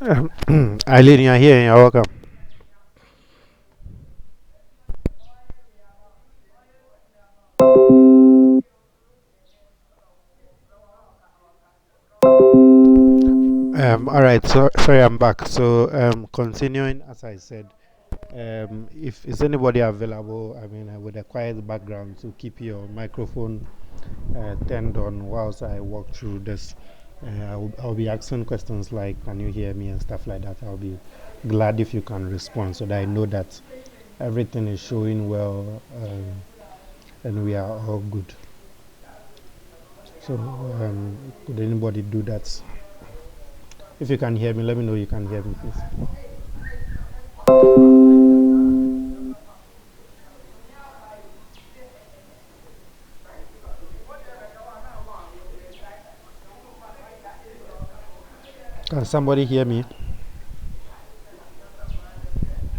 Eileen, you're here. You're welcome. All right. So sorry, I'm back. So continuing as I said, if is anybody available, I mean, with a quiet background, to keep your microphone turned on whilst I walk through this. I'll be asking questions like, "Can you hear me?" and stuff like that. I'll be glad if you can respond so that I know that everything is showing well and we are all good. So, could anybody do that? If you can hear me, let me know you can hear me, please. Can somebody hear me?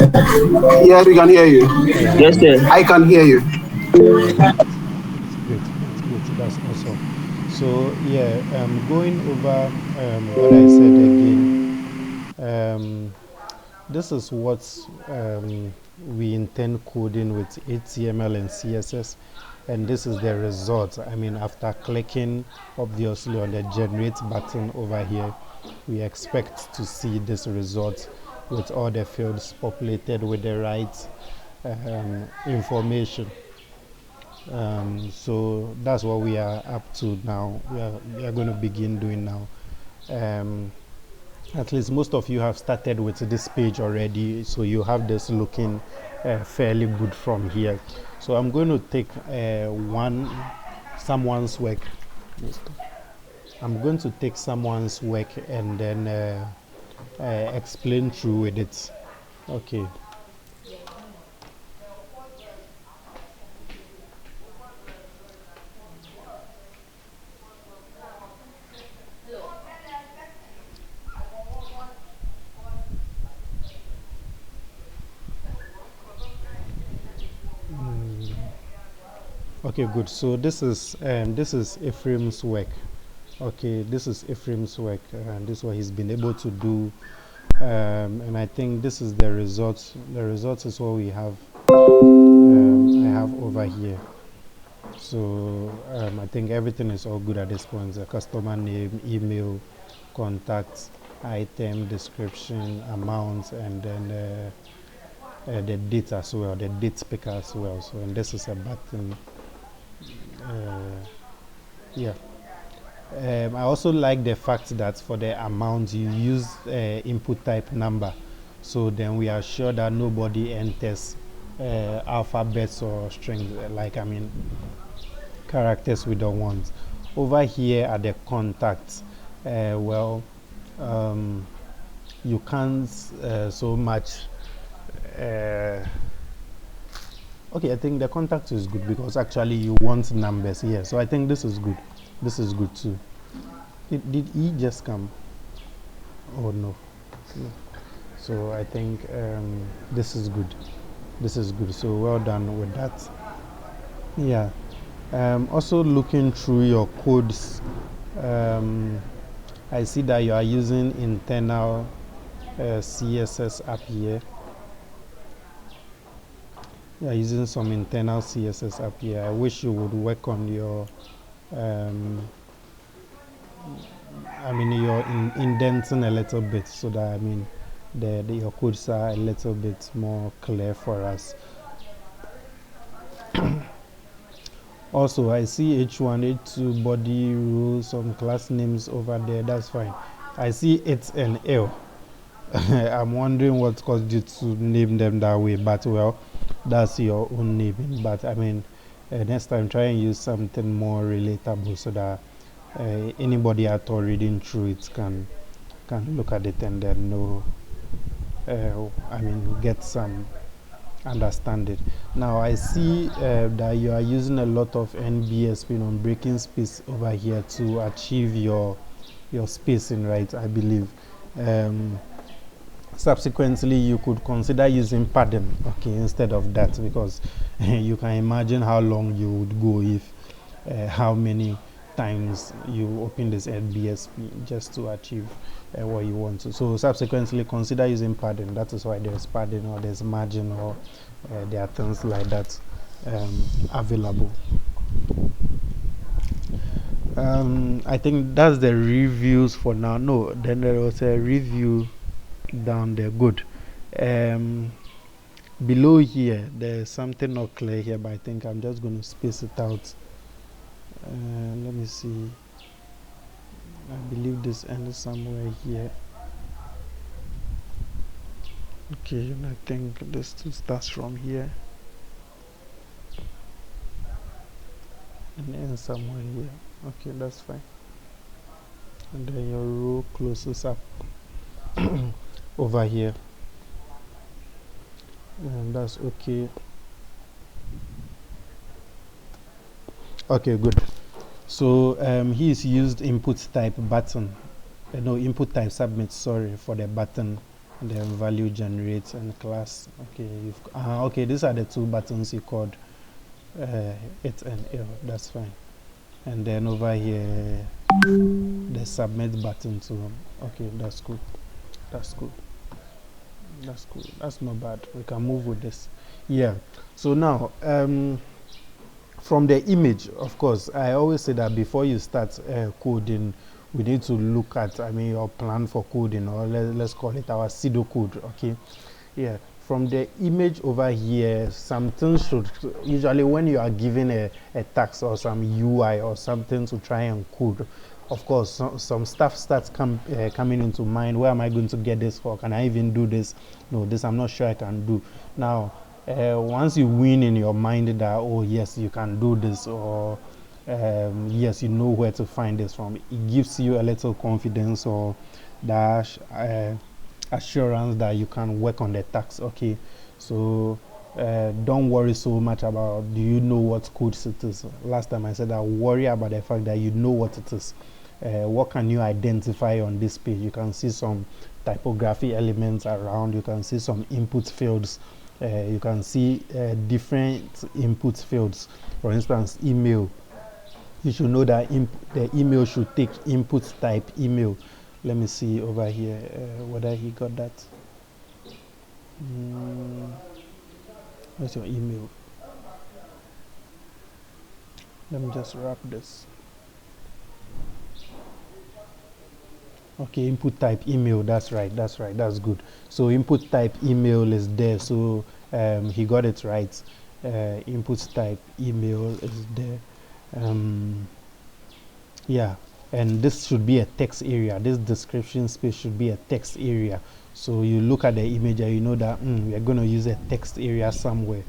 Yes, we can hear you. All right, Yes, great. sir. I can hear you. All right, it's great. It's great. That's awesome. So, yeah, going over what I said again, this is what we intend coding with HTML and CSS, and this is the result. I mean, after clicking obviously on the generate button over here, we expect to see this result with all the fields populated with the right information. So that's what we are up to now. We are going to begin doing now. Um, at least most of you have started with this page already, so you have this looking fairly good from here. So I'm going to take someone's work. I'm going to take someone's work and then explain through with it. Okay. Okay, good. So this is Ephraim's work. Okay, this is Ephraim's work, and this is what he's been able to do. And I think this is the result. The result is what we have. I have over here. So I think everything is all good at this point. The customer name, email, contact, item, description, amount, and then the date as well, the date picker as well. So and this is a button. Yeah. I also like the fact that for the amount you use input type number, so then we are sure that nobody enters alphabets or strings, like I mean characters we don't want. Over here at the contacts, well, you can't so much. Uh, okay, I think the contact is good because actually you want numbers here, so I think this is good. This is good too. Did he just come? Oh no. No. So I think this is good. This is good. So well done with that. Yeah. Also looking through your codes, I see that you are using internal CSS up here. You are using some internal CSS up here. I wish you would work on your I mean, you're indenting a little bit so that I mean, your codes are a little bit more clear for us. Also, I see H1, H2 body rules, some class names over there. That's fine. I see it and L. I'm wondering what caused you to name them that way, but well, that's your own naming. But I mean, next time try and use something more relatable so that anybody at all reading through it can look at it and then know. I mean, get some understanding. Now I see that you are using a lot of NBSP on breaking space over here to achieve your spacing, right? I believe. Subsequently, you could consider using padding, okay, instead of that, because you can imagine how long you would go if how many times you open this at BSP just to achieve what you want to. So subsequently consider using padding. That is why there's padding or there's margin or there are things like that available. I think that's the reviews for now. No, then there was a review down there. Good. Below here there's something not clear here, but I think I'm just going to space it out. Let me see. I believe this ends somewhere here. Okay, and I think this starts from here and ends somewhere here. Okay, that's fine. And then your row closes up over here, and that's okay. Okay, good. So he's used input type button, no, input type submit, sorry, for the button, and then value generates and class. Okay, okay, these are the two buttons he called it and L. That's fine. And then over here the submit button too. Okay, that's cool. That's cool. That's cool. That's not bad. We can move with this. Yeah. So now from the image, of course, I always say that before you start coding, we need to look at, your plan for coding, or let's call it our pseudocode. Okay. Yeah. From the image over here, something should, usually when you are given a task or some UI or something to try and code, of course, some stuff starts coming into mind. Where am I going to get this for? Can I even do this? No, this I'm not sure I can do. Now, once you win in your mind that, oh yes, you can do this, or yes, you know where to find this from, it gives you a little confidence or that assurance that you can work on the task. Okay, so don't worry so much about do you know what code it is. Last time I said that worry about the fact that you know what it is. What can you identify on this page? You can see some typography elements around, you can see some input fields, you can see different input fields. For instance, email, you should know that the email should take input type email. Let me see over here whether he got that. Where's your email? Let me just wrap this. Okay, input type email. That's right. That's good. So input type email is there. So he got it right. Input type email is there. Yeah, and this should be a text area. This description space should be a text area. So you look at the image and you know that we are going to use a text area somewhere.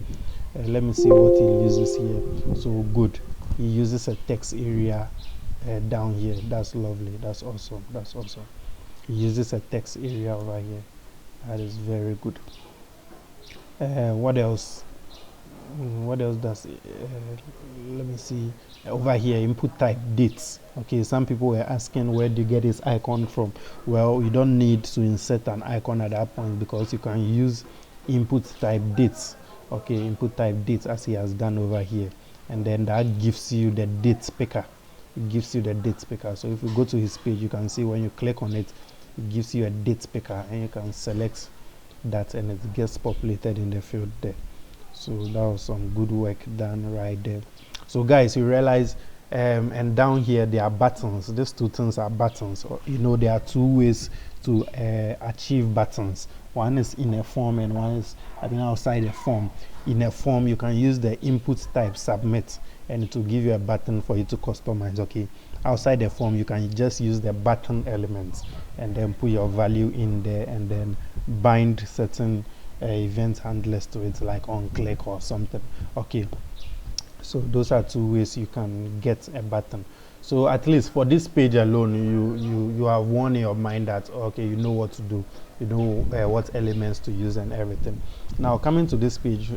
Let me see what he uses here. So good, he uses a text area down here. That's lovely. That's awesome. He uses a text area over here. That is very good. What else? What else does let me see over here, input type dates. Okay, some people were asking where do you get this icon from. Well, you don't need to insert an icon at that point because you can use input type dates. Okay, input type dates as he has done over here, and then that gives you the date picker. It gives you the date picker. So if you go to his page, you can see when you click on it, it gives you a date picker, and you can select that and it gets populated in the field there. So that was some good work done right there. So guys, you realize and down here there are buttons. These two things are buttons. There are two ways to achieve buttons. One is in a form and one is outside a form. In a form, you can use the input type submit and it will give you a button for you to customize. Okay, outside the form, you can just use the button elements and then put your value in there and then bind certain event handlers to it, like on click or something. Okay, so those are two ways you can get a button. So at least for this page alone, you have won in your mind that okay, you know what to do, you know what elements to use and everything. Now coming to this page,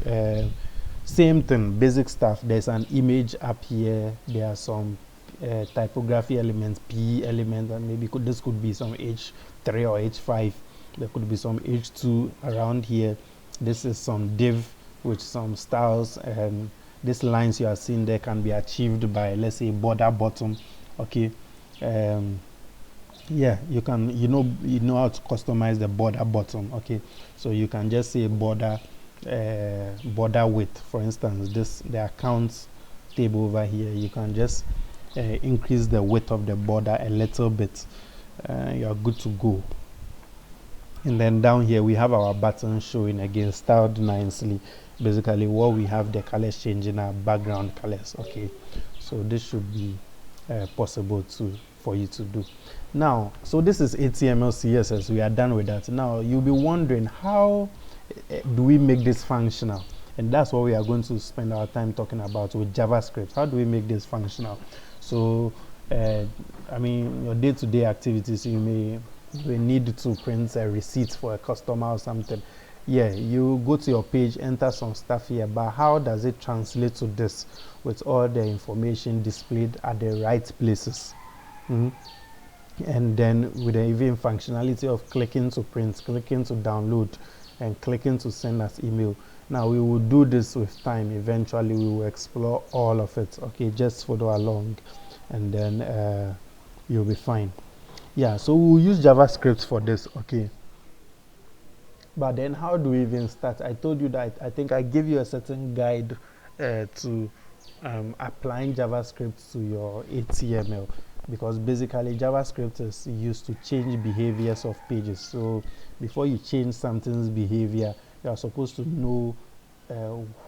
same thing, basic stuff. There's an image up here, there are some typography elements, PE elements, and maybe this could be some H3 or H5. There could be some H2 around here. This is some div with some styles, and these lines you are seeing there can be achieved by, let's say, border bottom Okay. Yeah, you know how to customize the border bottom. Okay, so you can just say border width. For instance, the accounts table over here, you can just increase the width of the border a little bit. You are good to go. And then down here we have our button showing again, styled nicely. Basically what we have, the colors changing our background colors. Okay, so this should be possible for you to do. Now, so this is HTML CSS. We are done with that. Now you'll be wondering, how do we make this functional? And that's what we are going to spend our time talking about with JavaScript. How do we make this functional? So I mean, your day-to-day activities, you may need to print a receipt for a customer or something. Yeah, you go to your page, enter some stuff here, but how does it translate to this with all the information displayed at the right places? And then with the even functionality of clicking to print, clicking to download, and clicking to send us email. Now we will do this with time. Eventually we will explore all of it. Okay, just follow along, and then you'll be fine. Yeah, so we'll use JavaScript for this. Okay, but then how do we even start? I told you that I think I gave you a certain guide to applying JavaScript to your HTML, because basically JavaScript is used to change behaviors of pages. So before you change something's behavior, you are supposed to know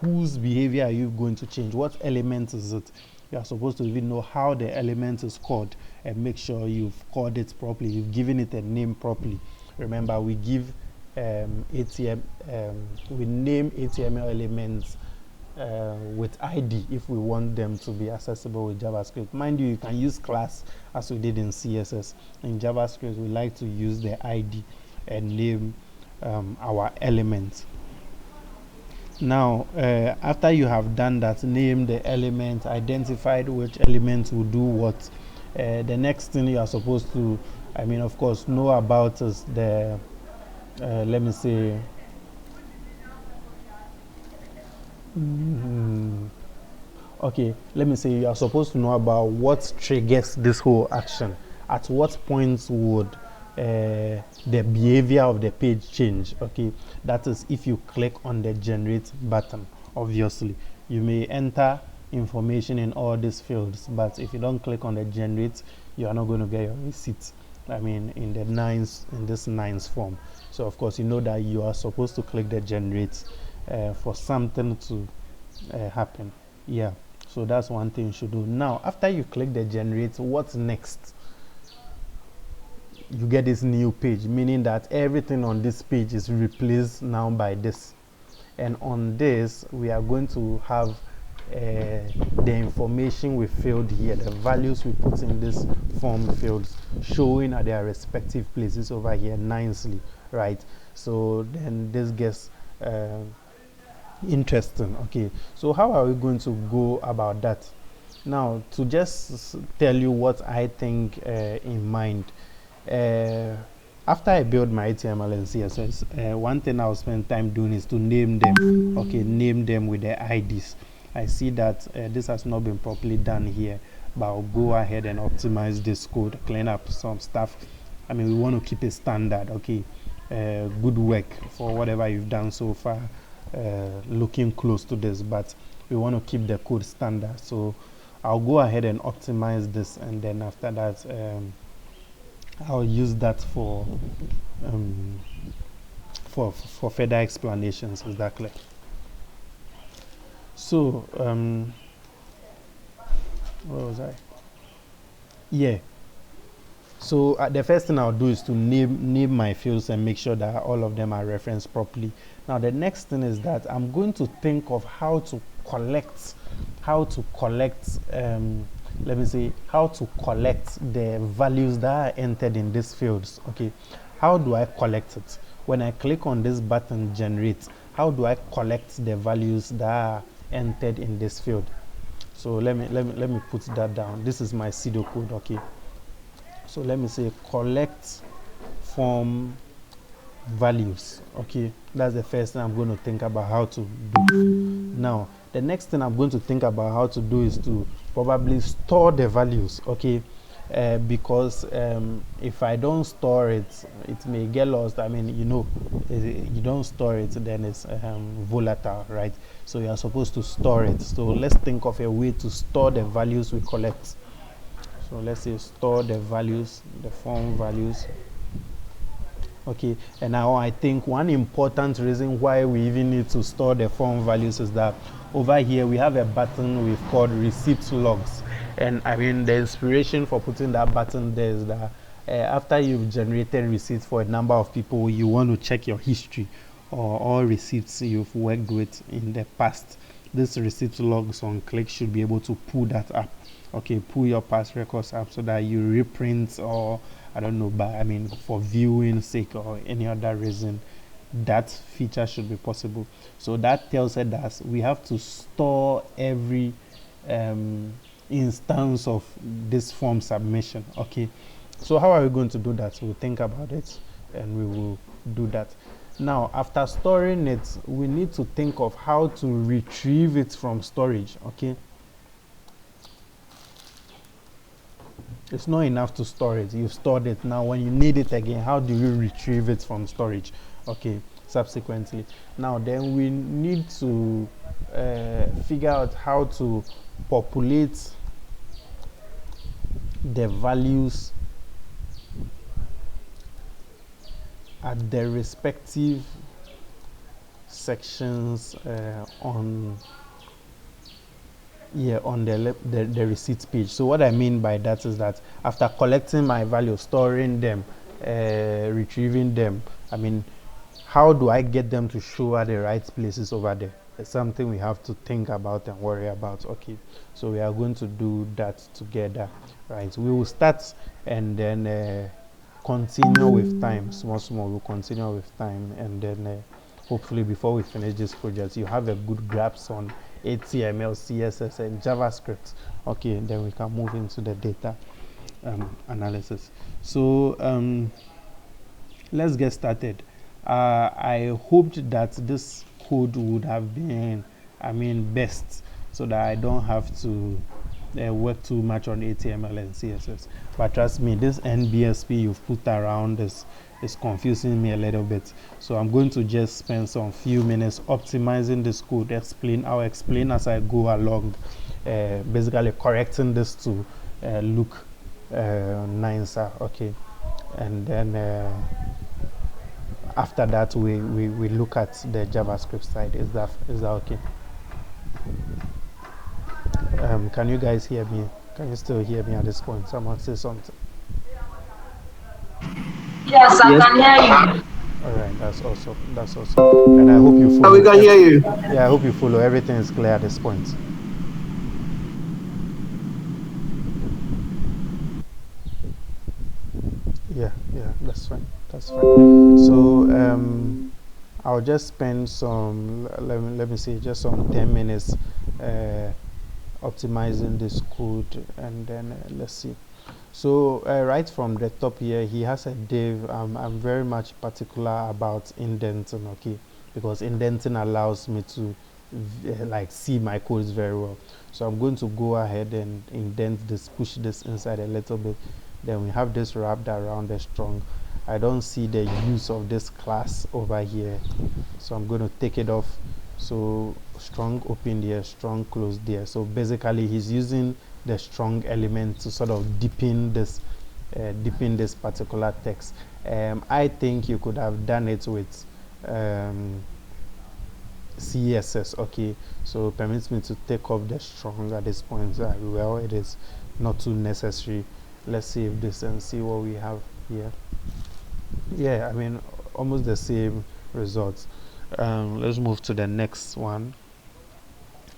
whose behavior are you going to change, what element is it. You are supposed to even know how the element is called, and make sure you've called it properly, you've given it a name properly. Remember, we give we name HTML elements with ID if we want them to be accessible with JavaScript. Mind you, you can use class as we did in CSS. In JavaScript, we like to use the ID and name our elements. Now, after you have done that, name the element, identified which element will do what, the next thing you are supposed to, I mean, of course, know about is the, let me say, okay, let me say you are supposed to know about what triggers this whole action. At what points would the behavior of the page change? Okay, that is if you click on the generate button. Obviously, you may enter information in all these fields, but if you don't click on the generate, you are not going to get your receipt. I mean, in this nines form. So of course, you know that you are supposed to click the generate for something to happen. Yeah, so that's one thing you should do. Now, after you click the generate, what's next? You get this new page, meaning that everything on this page is replaced now by this. And on this, we are going to have the information we filled here, the values we put in this form fields, showing at their respective places over here nicely, right? So then this gets interesting. Okay, so how are we going to go about that? Now, to just tell you what I think in mind, after I build my HTML and CSS, one thing I'll spend time doing is to name them. Okay, name them with their IDs. I see that this has not been properly done here, but I'll go ahead and optimize this code, clean up some stuff. I mean, we want to keep it standard. Okay, good work for whatever you've done so far, looking close to this, but we want to keep the code standard. So I'll go ahead and optimize this, and then after that I'll use that for further explanations. Is that clear? So where was I? Yeah, so the first thing I'll do is to name my fields and make sure that all of them are referenced properly. Now the next thing is that I'm going to think of how to collect let me see, how to collect the values that are entered in these fields. Okay, how do I collect it? When I click on this button generate, how do I collect the values that are entered in this field? So let me put that down. This is my pseudocode. Okay, so let me say collect form values. Okay, that's the first thing I'm going to think about how to do. Now the next thing I'm going to think about how to do is to probably store the values. Okay, because if I don't store it, it may get lost. I mean, you don't store it, then it's volatile, right? So you are supposed to store it. So let's think of a way to store the values we collect. So let's say store the values, the form values. Okay, and now I think one important reason why we even need to store the form values is that over here we have a button we've called receipt logs. And I mean, the inspiration for putting that button there is that after you've generated receipts for a number of people, you want to check your history or all receipts you've worked with in the past. This receipt logs on click should be able to pull that up. Okay, pull your past records up so that you reprint, or I don't know, but I mean, for viewing sake or any other reason, that feature should be possible. So that tells us that we have to store every instance of this form submission. Okay, so how are we going to do that? We'll think about it and we will do that. Now, after storing it, we need to think of how to retrieve it from storage. Okay, it's not enough to store it. You've stored it. Now when you need it again, how do you retrieve it from storage? Okay, subsequently. Now then we need to figure out how to populate the values at the respective sections on the receipt page. So what I mean by that is that after collecting my value, storing them, retrieving them, I mean, how do I get them to show at the right places over there? It's something we have to think about and worry about. Okay, so we are going to do that together, right? We will start and then continue with time, small we'll continue with time, and then hopefully before we finish this project you have a good grasp on HTML, CSS and JavaScript. Okay, then we can move into the data analysis. So let's get started. I hoped that this code would have been, I mean, best, so that I don't have to work too much on HTML and CSS. But trust me, this NBSP you've put around is confusing me a little bit. So I'm going to just spend some few minutes optimizing this code. I'll explain as I go along, basically correcting this to look nicer. Okay, and then after that we look at the JavaScript side. Is that okay? Can you guys hear me? Can you still hear me at this point? Someone say something. Yes, I can hear you. All right, that's awesome. That's awesome. And I hope you follow. We can hear you. Yeah, I hope you follow. Everything is clear at this point. Yeah, that's fine. That's fine. So I'll just spend some, let me see, just some 10 minutes optimizing this code, and then let's see. So right from the top here, he has a div. I'm very much particular about indenting, okay, because indenting allows me to like see my codes very well. So I'm going to go ahead and indent this, push this inside a little bit. Then we have this wrapped around the strong. I don't see the use of this class over here, so I'm going to take it off. So strong open there, strong close there. So basically he's using the strong element to sort of deepen this particular text. I think you could have done it with CSS. Okay, so permits me to take off the strong at this point. Well, it is not too necessary. Let's save this and see what we have here. Yeah, I mean, almost the same results. Let's move to the next one.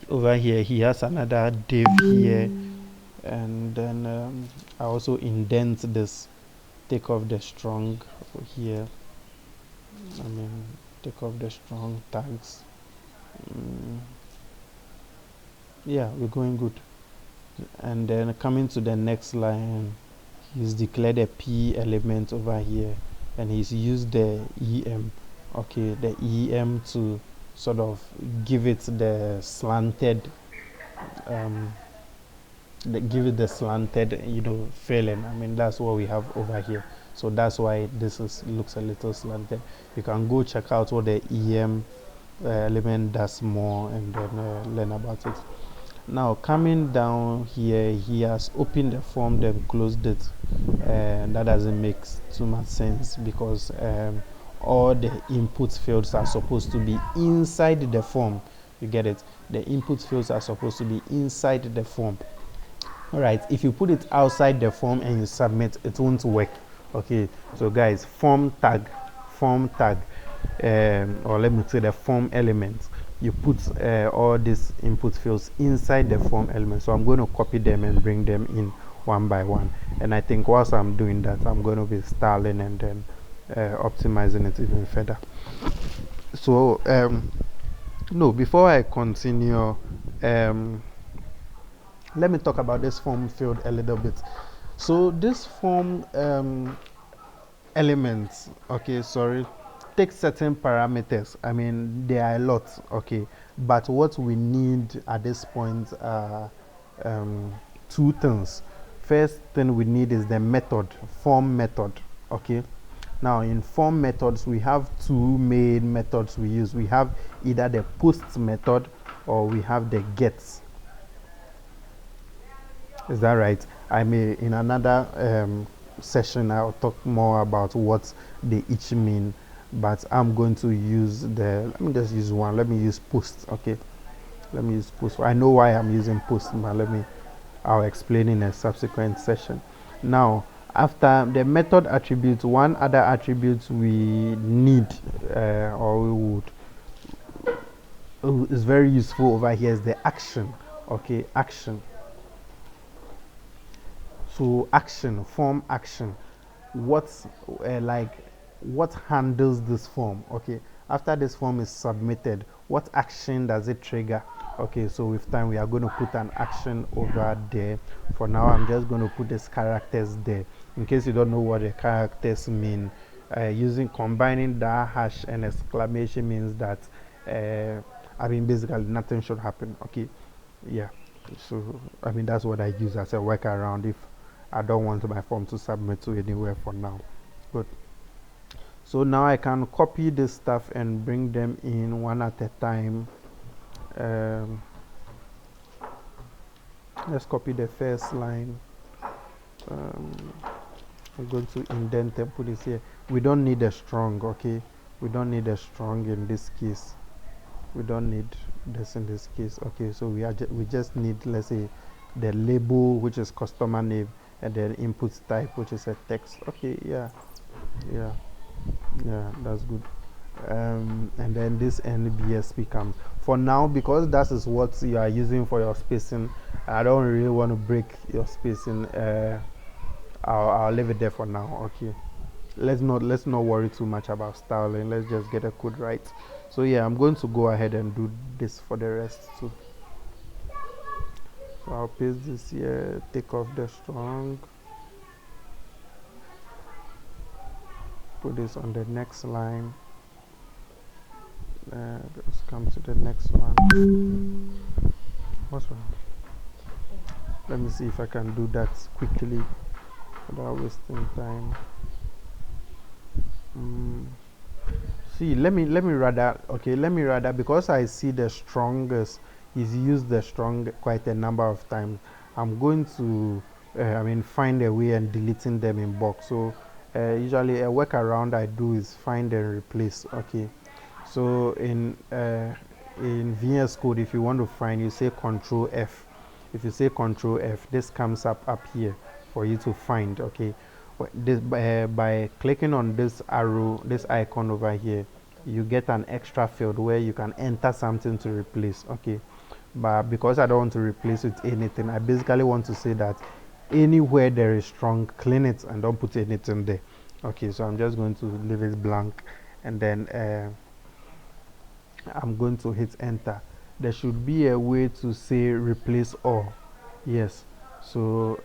Over here he has another div here, and then I also indent this, take off the strong here. I mean, take off the strong tags. Yeah, we're going good. And then coming to the next line, he's declared a P element over here, and he's used the EM, okay, the EM to sort of give it the slanted give it the slanted, filling. I mean, that's what we have over here. So that's why this looks a little slanted. You can go check out what the EM element does more and then learn about it. Now coming down here, he has opened the form then closed it, and that doesn't make too much sense because all the input fields are supposed to be inside the form. You get it? The input fields are supposed to be inside the form. All right, if you put it outside the form and you submit, it won't work. Okay, so guys, form tag, or let me say the form element, you put all these input fields inside the form element. So I'm going to copy them and bring them in one by one, and I think whilst I'm doing that, I'm going to be styling and then optimizing it even further. So no, before I continue, let me talk about this form field a little bit. So this form elements, okay, sorry, take certain parameters. I mean, there are a lot, okay, but what we need at this point are two things. First thing we need is the method, form method, okay. Now in form methods, we have two main methods we use. We have either the post method or we have the gets. Is that right? I may in another session I'll talk more about what they each mean, but I'm going to use let me just use one. Let me use post. Okay, let me use post. I know why I'm using post, but I'll explain in a subsequent session. Now, after the method attribute, one other attribute we need or we would is very useful over here is the action. Okay, action. So action, form action, what's what handles this form? Okay, after this form is submitted, what action does it trigger? Okay, so with time we are going to put an action over there. For now I'm just going to put these characters there in case you don't know what the characters mean. Using combining that hash and exclamation means that I mean basically nothing should happen. Okay, yeah, so I mean that's what I use as a workaround if I don't want my form to submit to anywhere for now. Good. So now I can copy this stuff and bring them in one at a time. Let's copy the first line. I'm going to indent and put this here. We don't need a strong, okay? We don't need a strong in this case. We don't need this in this case. Okay, so we just need, let's say, the label, which is customer name, and then input type, which is a text. Okay, yeah, that's good. And then this NBSP comes for now because that is what you are using for your spacing. I don't really want to break your spacing. I'll leave it there for now. Okay, let's not worry too much about styling. Let's just get a code right. So yeah, I'm going to go ahead and do this for the rest too. So I'll paste this here, take off the strong, put this on the next line. Let's come to the next one. What's wrong? Let me see if I can do that quickly without wasting time. See, let me rather, because I see the strongest, he's used the strong quite a number of times. I'm going to find a way and deleting them in box. So usually a workaround I do is find and replace. Okay, so in VS Code, if you want to find, you say Control F. If you say Control F, this comes up here for you to find. Okay, this by clicking on this arrow, this icon over here, you get an extra field where you can enter something to replace. Okay, but because I don't want to replace with anything, I basically want to say that anywhere there is strong, clean it and don't put anything there. Okay, so I'm just going to leave it blank, and then I'm going to hit enter. There should be a way to say replace all. Yes, so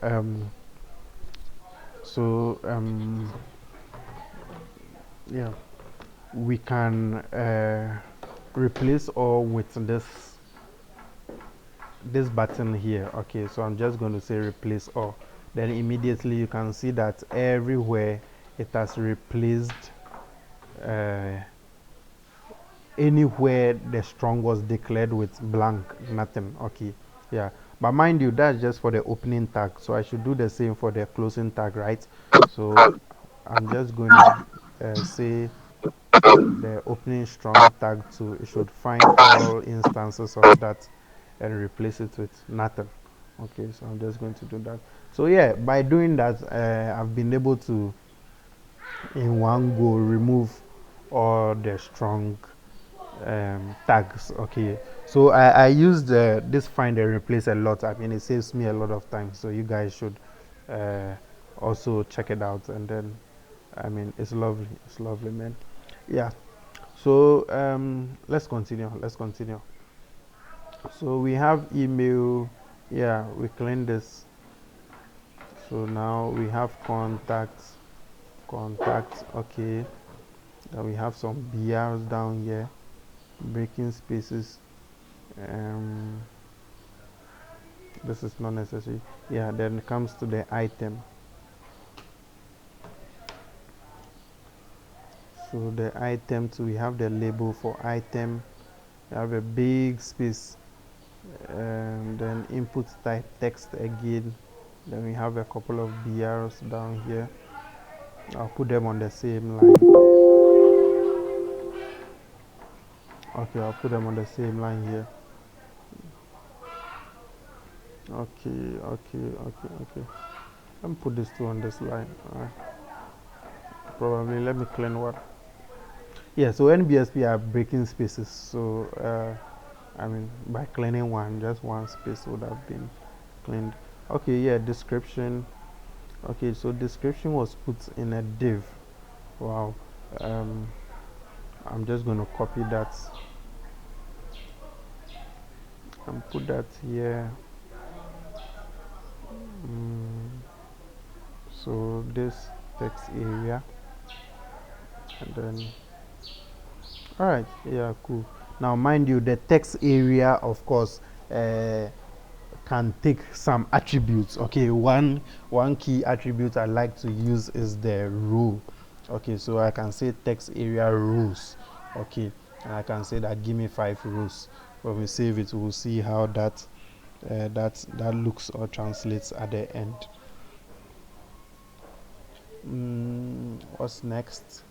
yeah, we can replace all with this. this button here. Okay, so I'm just going to say replace all. Then immediately you can see that everywhere it has replaced anywhere the strong was declared with blank, nothing. Okay, yeah, but mind you, that's just for the opening tag, so I should do the same for the closing tag, right? So I'm just going to say the opening strong tag to, it should find all instances of that and replace it with nothing. Okay, so I'm just going to do that. So yeah, by doing that, I've been able to in one go remove all the strong tags. Okay, so I used this find and replace a lot. I mean, it saves me a lot of time, so you guys should uh, also check it out. And then I mean, it's lovely, man. Yeah, so let's continue. So we have email. Yeah, we clean this. So now we have contacts. Okay, then we have some BRs down here, breaking spaces. um this is not necessary. Yeah, then it comes to the item. So the item too, we have the label for item. We have a big space, then input type text again. Then we have a couple of BRs down here. I'll put them on the same line. Okay, I'll put them on the same line here. Okay. Let me put this two on this line. Probably let me clean one. Yeah, so NBSP are breaking spaces. So I mean, by cleaning one, just one space would have been cleaned. Okay, yeah, description. Okay, so description was put in a div. Wow. Um, I'm just going to copy that and put that here. So this text area, and then all right, yeah, cool. Now, mind you, the text area, of course, can take some attributes. Okay, one key attribute I like to use is the row. Okay, so I can say text area rows. Okay, and I can say that give me 5 rows. When we save it, we'll see how that looks or translates at the end. What's next?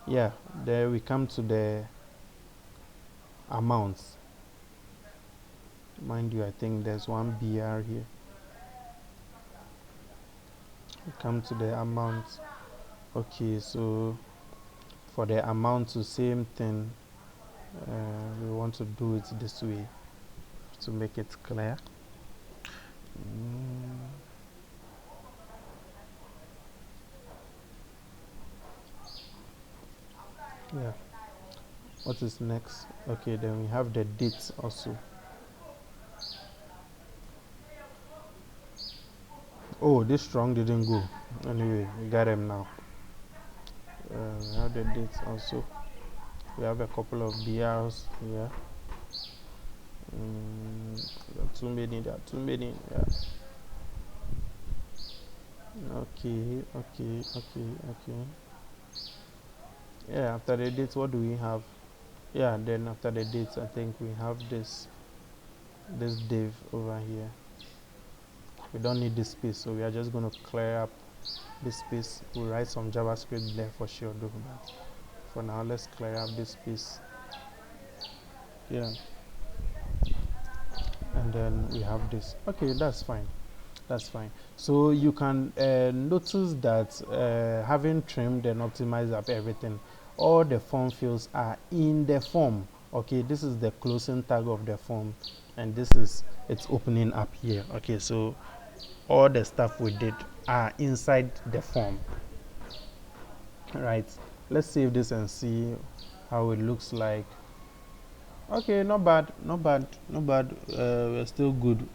Yeah, there we come to the amounts. Mind you, I think there's one BR here. We come to the amount. Okay, so for the amount to same thing, we want to do it this way to make it clear. Yeah, what is next? Okay, then we have the dates also. Oh, this strong didn't go. Anyway, we got them now. We have the dates also. We have a couple of BRs here. There are too many. Yeah. Okay. Yeah, after the dates, what do we have? Yeah, then after the dates, I think we have this div over here. We don't need this space, so we are just going to clear up this space. We'll write some JavaScript there for sure, though, but for now, let's clear up this space. Yeah, and then we have this. Okay, that's fine. So you can notice that having trimmed and optimized up everything, all the form fields are in the form. Okay, this is the closing tag of the form, and this is its opening up here. Okay, so all the stuff we did are inside the form. Right, let's save this and see how it looks like. Okay, not bad. We're still good.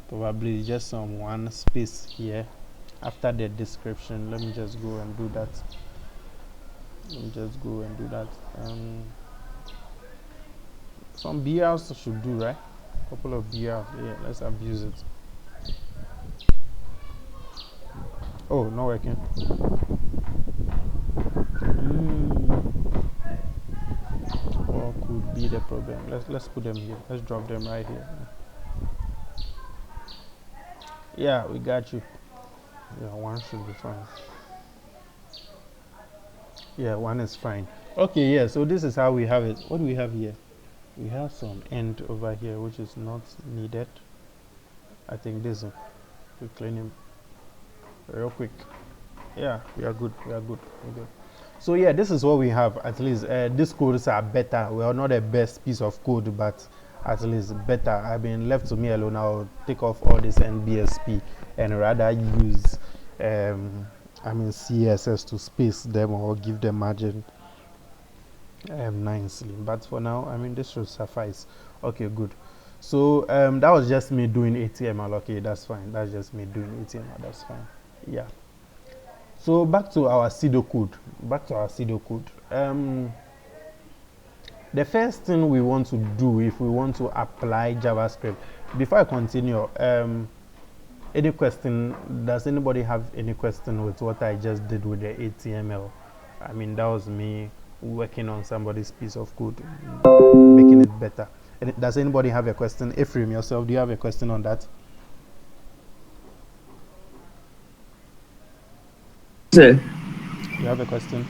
Probably just some one space here after the description. Let me just go and do that. Some BRs should do, right? couple of BR. Yeah, let's abuse it. Oh, not working. What could be the problem? Let's put them here. Let's drop them right here. Yeah, we got you. Yeah, one should be fine. Yeah, one is fine. Okay, yeah, so this is how we have it. What do we have here? We have some end over here which is not needed. I think this we clean him real quick. Yeah, we are good. We are good. We're good. So yeah, this is what we have. At least these codes are better. Well, not the best piece of code, but at least better. I've been left to me alone. I'll take off all this NBSP and rather use CSS to space them or give them margin nicely. But for now, this should suffice. Okay, good. So that was just me doing HTML. Okay, that's fine. That's just me doing HTML. That's fine. Yeah. So back to our pseudocode. The first thing we want to do if we want to apply JavaScript, before I continue, any question? Does anybody have any question with what I just did with the HTML? That was me working on somebody's piece of code, making it better. Does anybody have a question? Ephraim, yourself, do you have a question on that? Sir. You have a question?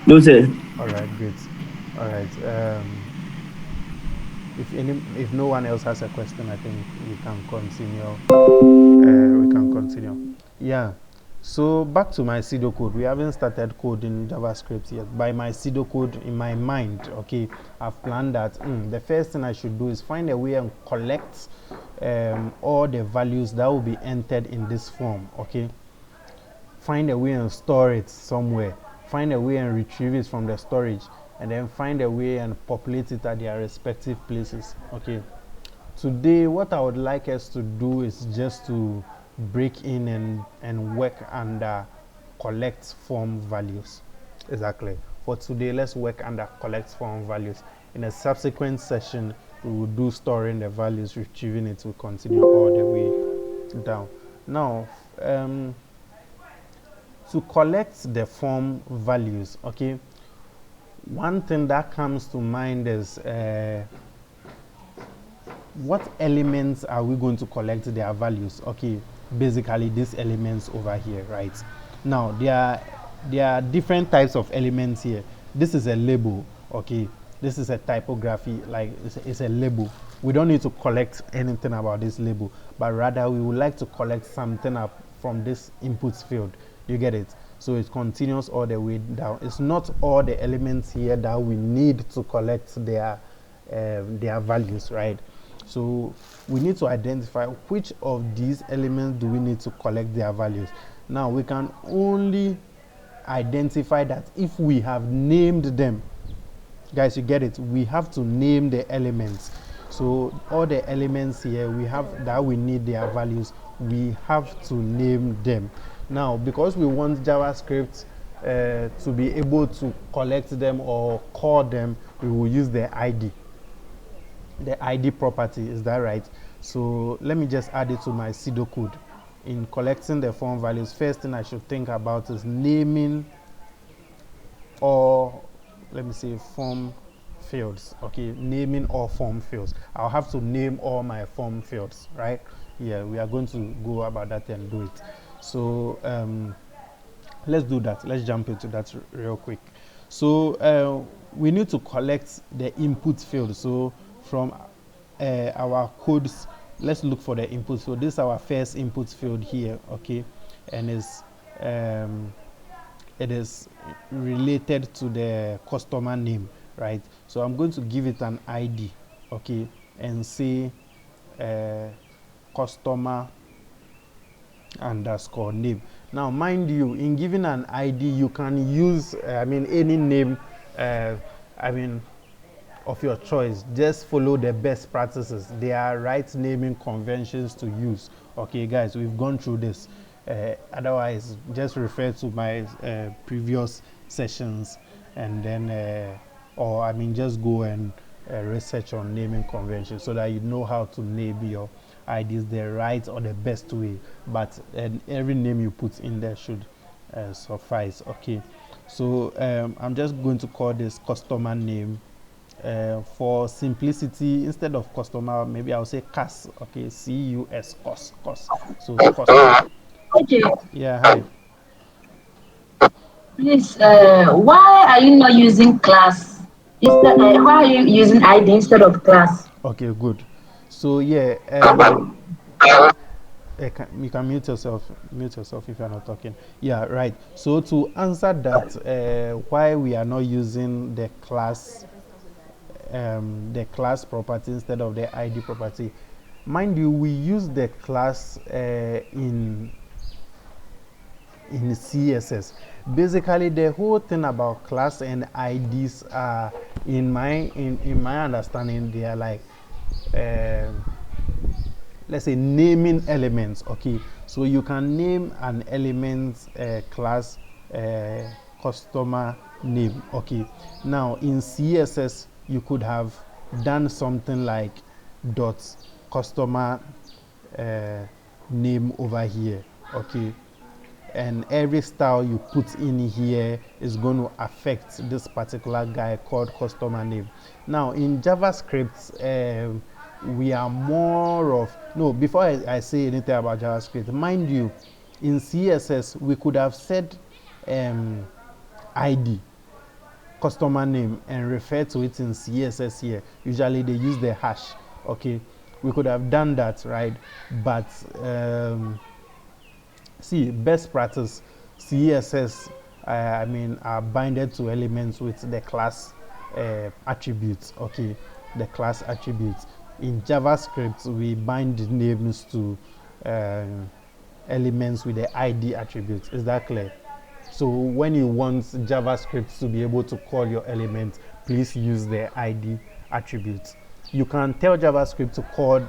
No, sir. All right, great. All right. If no one else has a question, I think we can continue. Yeah. So back to my pseudocode. We haven't started coding JavaScript yet. By my pseudocode, in my mind, okay, I've planned that the first thing I should do is find a way and collect all the values that will be entered in this form. Okay. Find a way and store it somewhere. Find a way and retrieve it from the storage, and then find a way and populate it at their respective places. Okay. Today, what I would like us to do is just to break in and work under collect form values. Exactly. For today, let's work under collect form values. In a subsequent session, we will do storing the values, retrieving it. We'll continue all the way down. Now, to collect the form values, okay, one thing that comes to mind is what elements are we going to collect their values? Okay, basically these elements over here, right? Now there are different types of elements here. This is a label, okay. This is a typography, like it's a label. We don't need to collect anything about this label, but rather we would like to collect something up from this inputs field. You get it? So it continues all the way down. It's not all the elements here that we need to collect their values, right? So we need to identify which of these elements do we need to collect their values. Now we can only identify that if we have named them. Guys, you get it? We have to name the elements. So all the elements here we have that we need their values, we have to name them. Now, because we want JavaScript to be able to collect them or call them, we will use the ID. The ID property, is that right? So let me just add it to my pseudocode. In collecting the form values, first thing I should think about is naming, or let me say form fields. Okay, naming all form fields. I'll have to name all my form fields, right? Yeah, we are going to go about that and do it. So let's do that. Let's jump into that real quick. So we need to collect the input field. So from our codes, let's look for the input field. This is our first input field here, okay, and it is related to the customer name, right? So I'm going to give it an ID, okay, and say customer underscore name. Now, mind you, in giving an ID, you can use any name of your choice. Just follow the best practices. There are right naming conventions to use. Okay, guys, we've gone through this. Otherwise, just refer to my previous sessions, and then just go and research on naming conventions so that you know how to name your IDs the right or the best way. But every name you put in there should suffice. Okay, so I'm just going to call this customer name. For simplicity, instead of customer, maybe I'll say CUS. Okay, CUS, CUS. So customer. Okay, Yeah, hi. please, why are you not using class? Why are you using ID instead of class? Okay, good. So yeah, you can mute yourself if you're not talking. Yeah, right. So to answer that, why we are not using the class property instead of the ID property. Mind you, we use the class in CSS. Basically, the whole thing about class and IDs are, in my understanding, they are like, let's say, naming elements. Okay, so you can name an element class customer name. Okay, now in CSS you could have done something like dot customer uh, name over here. Okay, and every style you put in here is going to affect this particular guy called customer name. Now in JavaScript, we are more of, no, before I say anything about JavaScript, mind you, in CSS we could have said ID, customer name, and refer to it in CSS here. Usually they use the hash. Okay, we could have done that, right? But see, best practice, CSS, I mean, are binded to elements with the class attributes. Okay, the class attributes. In JavaScript, we bind names to elements with the ID attributes. Is that clear? So when you want JavaScript to be able to call your element, please use the ID attributes. You can tell JavaScript to call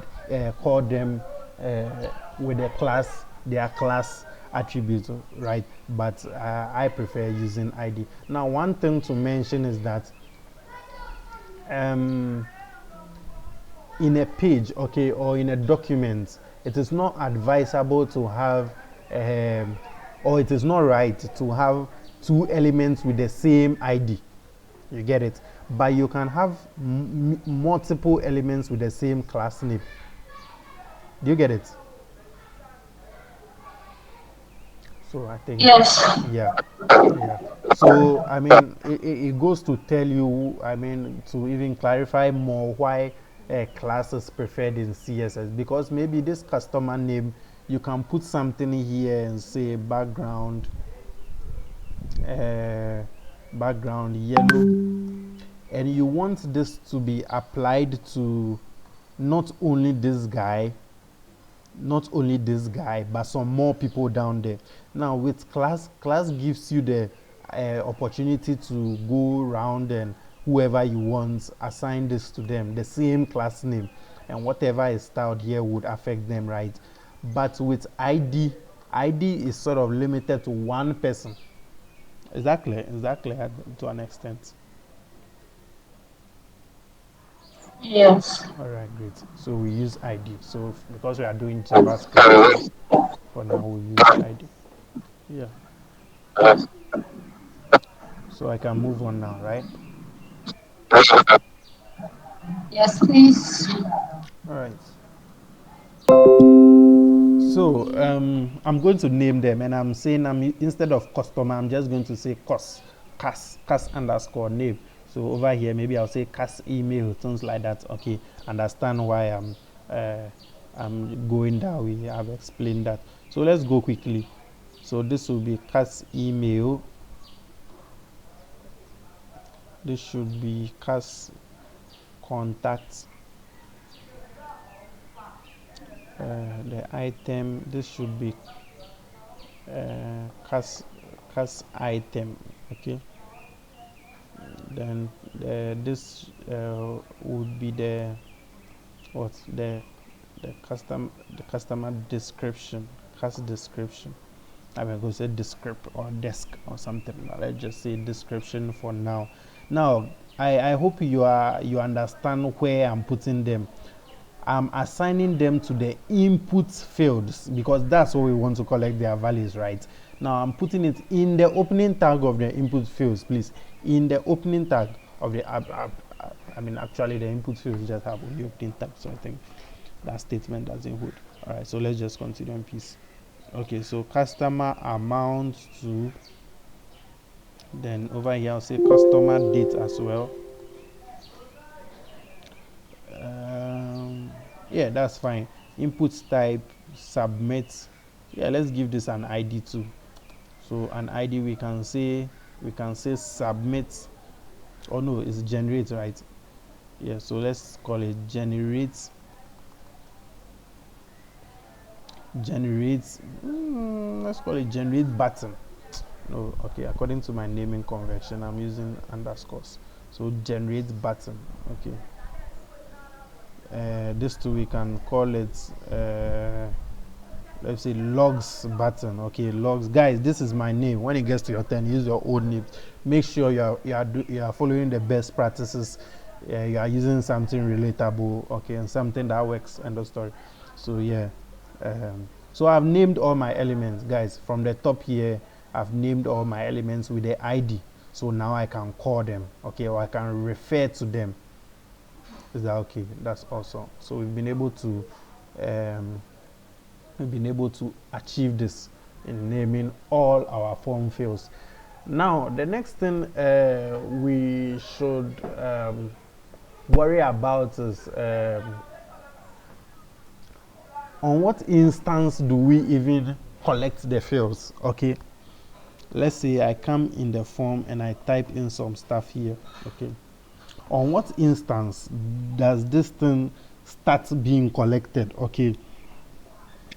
them with a class, their class attributes, right? But I prefer using ID. Now, one thing to mention is that in a page, okay, or in a document, it is not advisable to have, or it is not right to have two elements with the same ID. You get it? But you can have multiple elements with the same class name. Do you get it? So I think, Yes. yeah, yeah. So I mean, it goes to tell you, I mean, to even clarify more why class is preferred in CSS, because maybe this customer name, you can put something here and say background, uh, background yellow, and you want this to be applied to not only this guy, but some more people down there. Now with class gives you the opportunity to go around and whoever you want, assign this to them, the same class name, and whatever is styled here would affect them, right? But with ID is sort of limited to one person. Exactly, to an extent. Yes. All right, great. So we use ID. So because we are doing JavaScript, for now we use ID. Yeah. So I can move on now, right? Yes, please. All right. So I'm going to name them, and I'm saying, instead of customer, I'm just going to say CUS underscore name. So over here, maybe I'll say CUS email, things like that. Okay, understand why I'm going that way. I've explained that. So let's go quickly. So this will be CUS email. This should be CUS contact. The item, this should be CUS item. Okay, then this would be what the customer description, CUS description. I mean, go say descript or desk or something, but let's just say description for now. Now, I hope you understand where I'm putting them. I'm assigning them to the input fields because that's what we want to collect their values, right? Now I'm putting it in the opening tag of the input fields, please. In the opening tag of the I mean, actually the input fields just have only opening tag, so I think that statement doesn't hold. All right, so let's just continue in peace. Okay, so customer amount to, then over here I'll say customer date as well. Yeah, that's fine. Input type, submit. Yeah, let's give this an ID too. So an ID we can say submit. Oh no, it's generate, right? Yeah, so let's call it generate. Let's call it generate button. No, okay, according to my naming convention I'm using underscores, so generate button. Okay, this too we can call it let's say logs button. Okay, logs. Guys, this is my name. When it gets to your turn, use your own name. Make sure you are following the best practices. You are using something relatable, okay, and something that works. End of story. So yeah, so I've named all my elements, guys. From the top here, I've named all my elements with the ID. So now I can call them, okay, or I can refer to them. Is that okay? That's awesome. So we've been able to achieve this in naming all our form fields. Now the next thing we should worry about is on what instance do we even collect the fields. Okay, let's say I come in the form and I type in some stuff here. Okay, on what instance does this thing start being collected? Okay,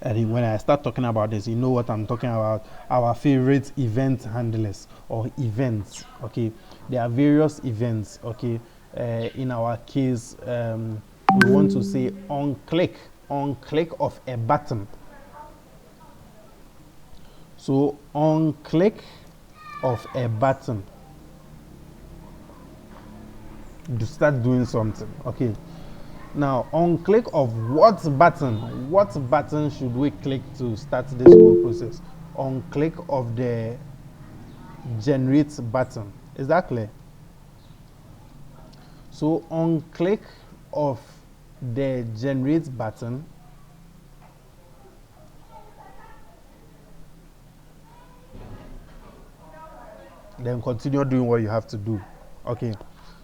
and when I start talking about this, you know what I'm talking about. Our favorite event handlers or events. Okay, there are various events. Okay, in our case, we want to say on click of a button. So on click of a button to start doing something. Okay, now on click of what button should we click to start this whole process? On click of the generate button. Is that clear? So on click of the generate button, then continue doing what you have to do. Okay,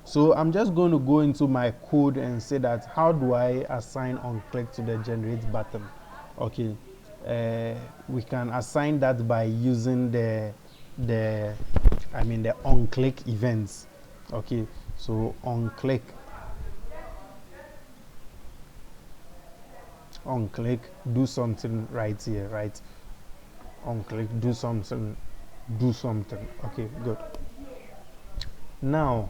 so I'm just going to go into my code and say that how do I assign on click to the generate button. Okay, we can assign that by using the on click events. Okay, so on click do something right here, right? On click do something. Okay, good. Now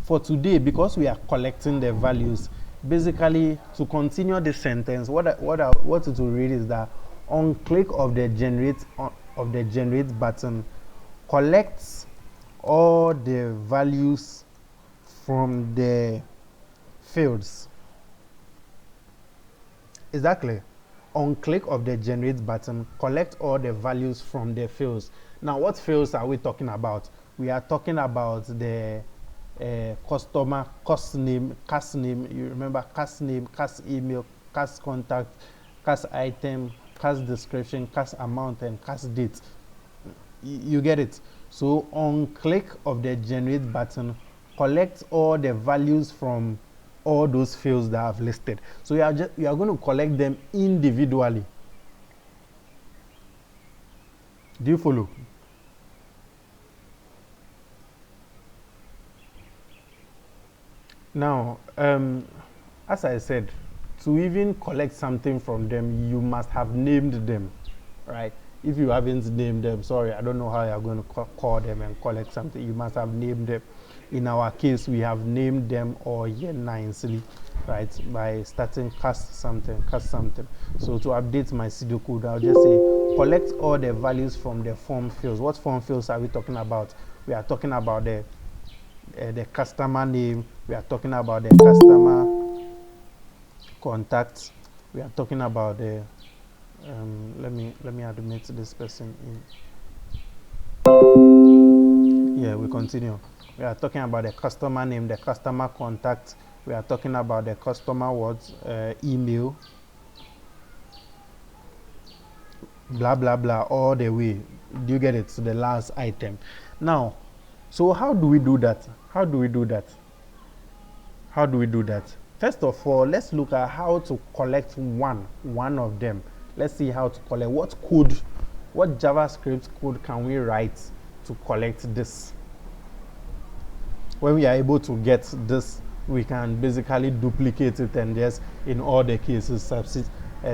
for today, because we are collecting the values, basically to continue the sentence, what it will read is that on click of the generate button collects all the values from the fields. Is that clear? On click of the generate button, collect all the values from the fields. Now, what fields are we talking about? We are talking about the customer, cost name. You remember cost name, cost email, cost contact, cost item, cost description, cost amount, and cost date. You get it? So on click of the generate button, collect all the values from all those fields that I've listed. So you are going to collect them individually. Do you follow? Now, as I said, to even collect something from them, you must have named them, right? If you haven't named them, sorry, I don't know how you're going to call them and collect something. You must have named them. In our case, we have named them all year 9 silly, right? By starting cast something. So to update my pseudocode, I'll just say collect all the values from the form fields. What form fields are we talking about? we are talking about the customer name, we are talking about the customer contact, we are talking about the let me admit this person in. Yeah, we continue. We are talking about the customer name, the customer contact, we are talking about the customer email, blah blah blah, all the way. Do you get it? To the last item. Now, so how do we do that? How do we do that? First of all, let's look at how to collect one of them. Let's see how to collect. What JavaScript code can we write to collect this? When we are able to get this, we can basically duplicate it and just, in all the cases,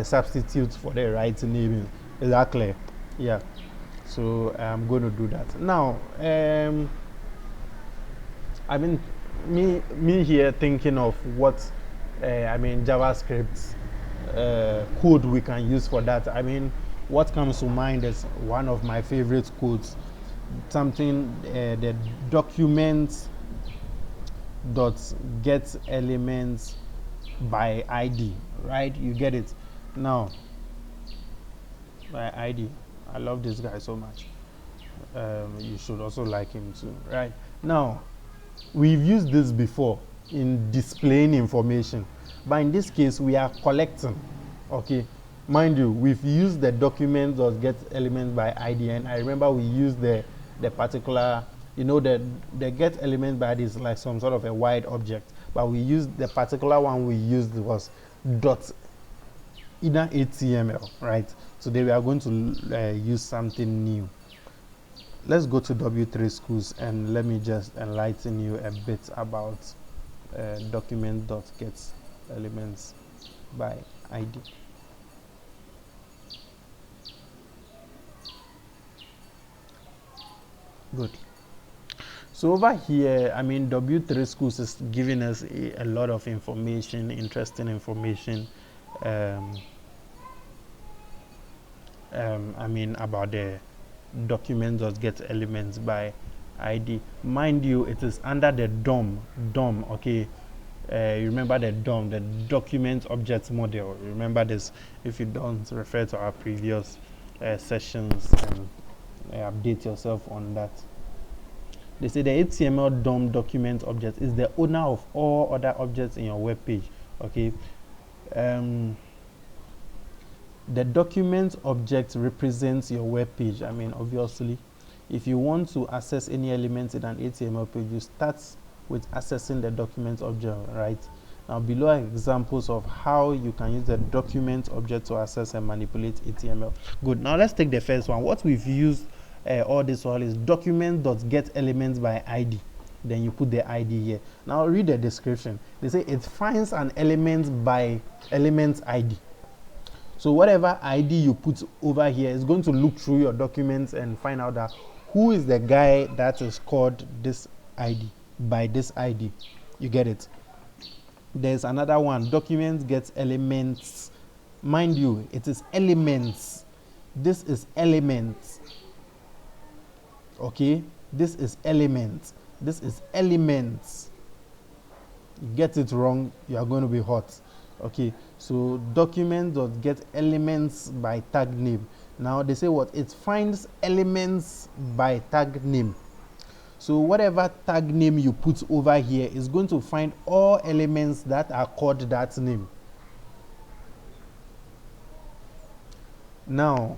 substitute for the right naming. Is that clear? Yeah. So I'm going to do that now. I mean, me here thinking of what JavaScript code we can use for that. I mean, what comes to mind is one of my favorite codes, something the document dot get elements by ID, right? You get it now. By ID, I love this guy so much. You should also like him too, right? Now, we've used this before in displaying information, but in this case we are collecting. Okay, mind you, we've used the document dot get element by ID, and I remember we used the particular, the get element by ID is like some sort of a wide object, but we used the particular one we used was dot inner HTML, right? Today we are going to use something new. Let's go to W3 Schools and let me just enlighten you a bit about document.get elements by ID. Good. So over here, W3 Schools is giving us a lot of information, interesting information. About the document.get elements by ID. Mind you, it is under the DOM. Okay. You remember the DOM, the document object model. Remember this. If you don't, refer to our previous sessions and update yourself on that. They say the HTML DOM document object is the owner of all other objects in your web page. Okay. The document object represents your web page. Obviously, if you want to access any element in an HTML page, you start with accessing the document object, right? Now, below are examples of how you can use the document object to access and manipulate HTML. Good. Now, let's take the first one. What we've used all this while is document.get elements by ID. Then you put the ID here. Now, read the description. They say it finds an element by element ID. So whatever ID you put over here is going to look through your documents and find out that who is the guy that is called this ID by this ID. You get it? There's another one, documents get elements. Mind you, it is elements. This is elements. Okay? This is elements. This is elements. You get it wrong, you are going to be hot. Okay, so document.get elements by tag name. Now they say what? It finds elements by tag name. So whatever tag name you put over here is going to find all elements that are called that name. Now,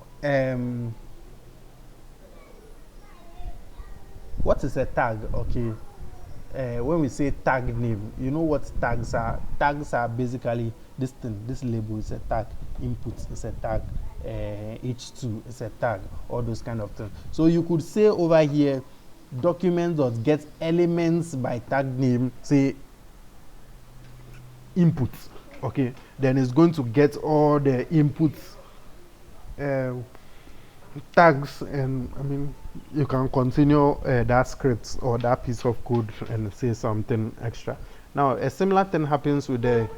what is a tag? Okay. When we say tag name, you know what tags are? Tags are basically this thing. This label is a tag. Input is a tag. H2 is a tag. All those kind of things. So you could say over here, document.get elements by tag name. Say input. Okay. Then it's going to get all the inputs tags, and you can continue that script or that piece of code and say something extra. Now a similar thing happens with the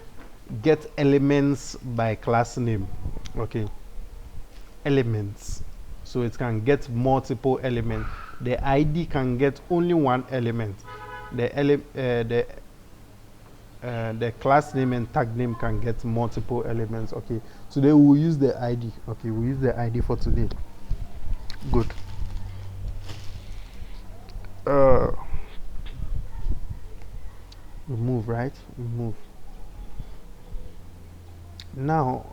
get elements by class name. Okay, elements, so it can get multiple elements. the ID can get only one element. The class name and tag name can get multiple elements. Okay, today we'll use the ID. Okay, we'll use the ID for today. Good. Remove, right? Remove. Now,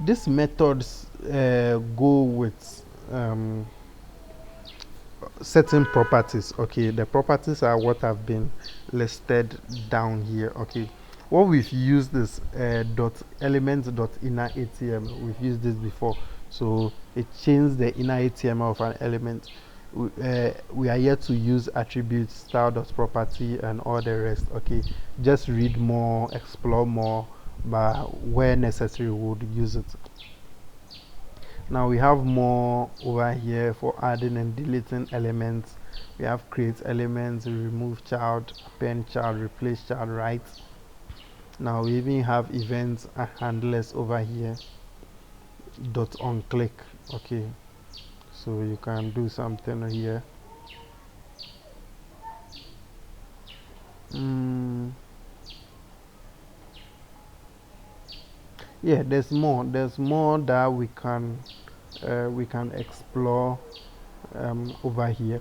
these methods go with certain properties. Okay, the properties are what have been listed down here. Okay, what we've used is dot element dot inner ATM. We've used this before, so it changes the inner ATM of an element. We are here to use attributes, style dot property, and all the rest. Okay, just read more, explore more, but where necessary we would use it. Now we have more over here for adding and deleting elements. We have create elements, remove child, append child, replace child, right? Now we even have events and handlers over here. Dot on click. Okay, so you can do something here. Yeah, there's more that we can explore over here,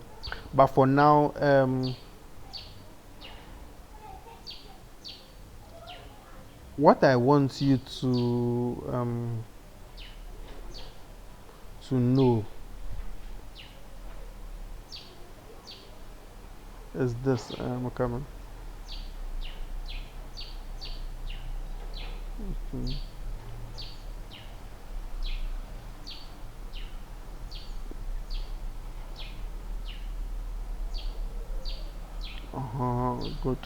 but for now, what I want you to know is this. Come on. Good.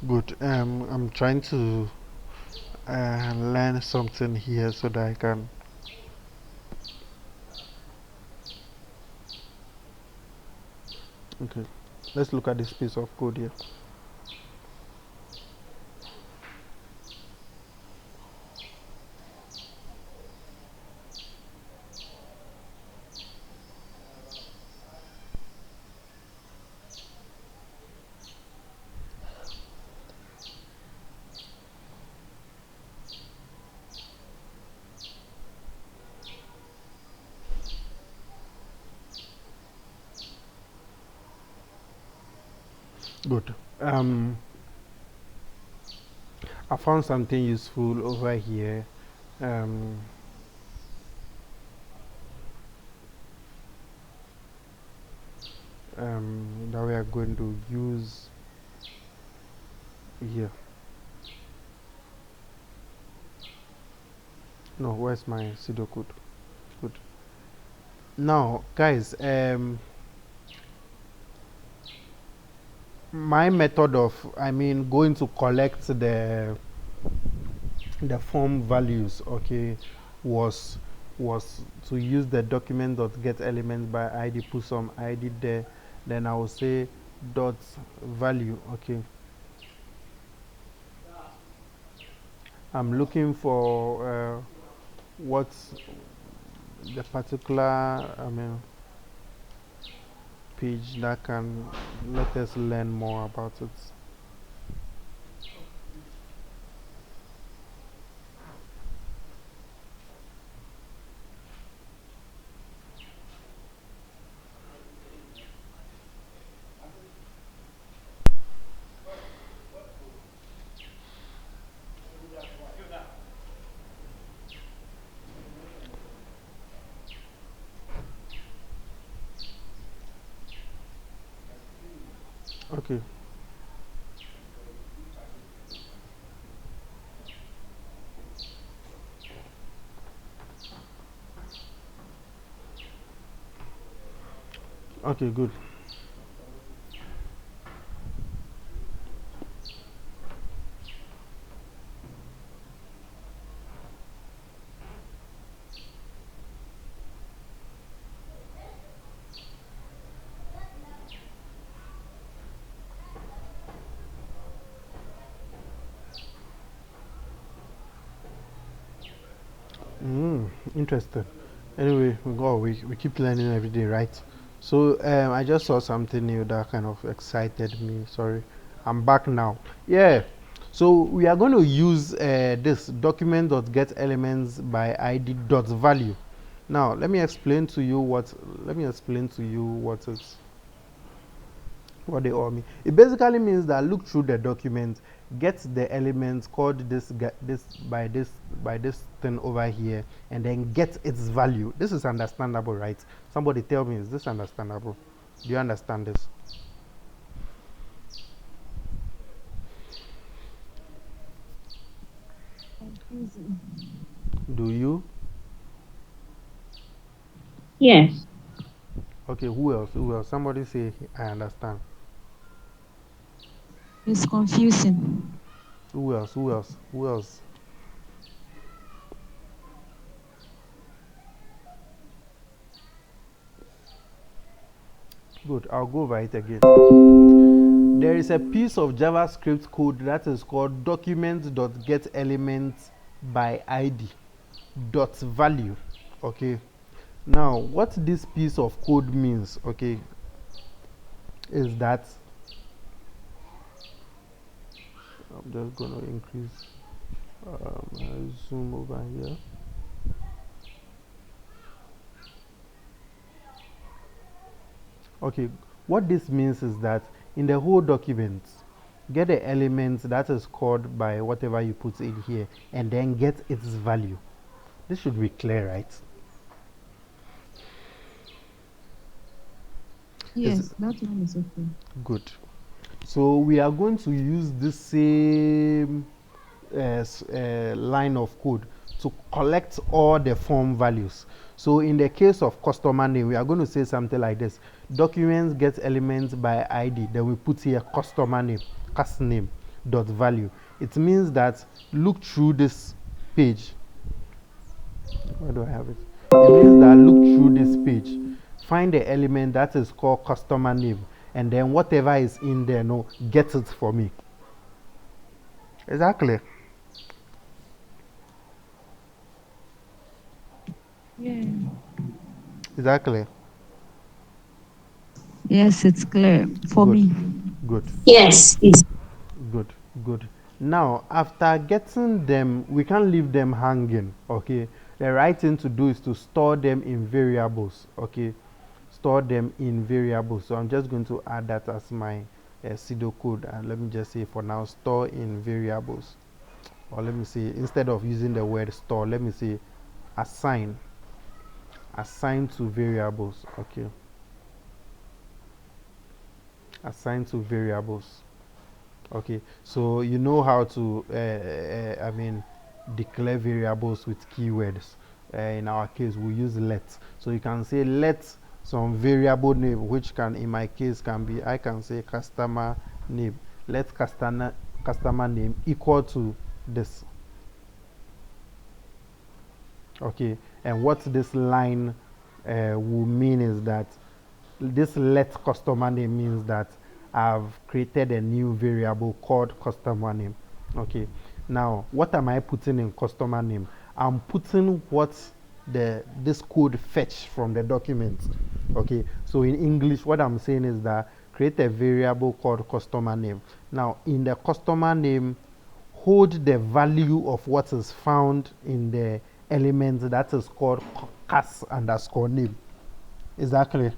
Good. I'm trying to learn something here so that I can. Okay, let's look at this piece of code here. Good. I found something useful over here. That we are going to use here. No, where's my pseudo code? Good. Now, guys, my method of, going to collect the form values, okay, was to use the document dot get element by ID, put some ID there, then I will say dot value. Okay, I'm looking for what's the particular page that can let us learn more about it. Okay. Okay, good. Interesting. Anyway, we keep learning every day, right? So I just saw something new that kind of excited me. Sorry, I'm back now. Yeah. So we are going to use this document.get elements by id dot value. Now let me explain to you what what they all mean. It basically means that look through the document, get the elements called this thing over here, and then get its value. This is understandable, right? Somebody tell me, is this understandable? Do you understand this? Confusing. Do you? Yes. Okay, who else? Who else? Somebody say I understand. It's confusing. Who else? Who else? Who else? Good. I'll go over it again. There is a piece of JavaScript code that is called document.getElements by id dot value. Okay. Now, what this piece of code means, okay, is that I'm just gonna increase zoom over here. Okay, what this means is that in the whole document, get the element that is called by whatever you put in here, and then get its value. This should be clear, right? Is Yes, that one is okay. good. So we are going to use the same line of code to collect all the form values. So in the case of customer name, we are going to say something like this: documents get elements by ID. Then we put here customer name, cast name dot value. It means that look through this page. Where do I have it? It means that look through this page, find the element that is called customer name, and then whatever is in there, no, get it for me. Exactly. Yeah. Exactly. Yes, it's clear for Good. me. Good. Yes, it's Good. Good. Now, after getting them, we can't leave them hanging. Okay. The right thing to do is to store them in variables. Okay. Store them in variables. So I'm just going to add that as my pseudo code, and let me just say for now, store in variables. Or let me say, instead of using the word store, let me say assign. Assign to variables. Okay. Assign to variables. Okay, so you know how to I mean, declare variables with keywords. In our case we use let, so you can say let some variable name, which can, in my case, can be, I can say customer name. Let customer name equal to this. Okay, and what this line will mean is that this let customer name means that I've created a new variable called customer name. Okay, now what am I putting in customer name? I'm putting what this code fetch from the document. Okay, so in English what I'm saying is that create a variable called customer name. Now in the customer name, hold the value of what is found in the element that is called class underscore name. Is that clear?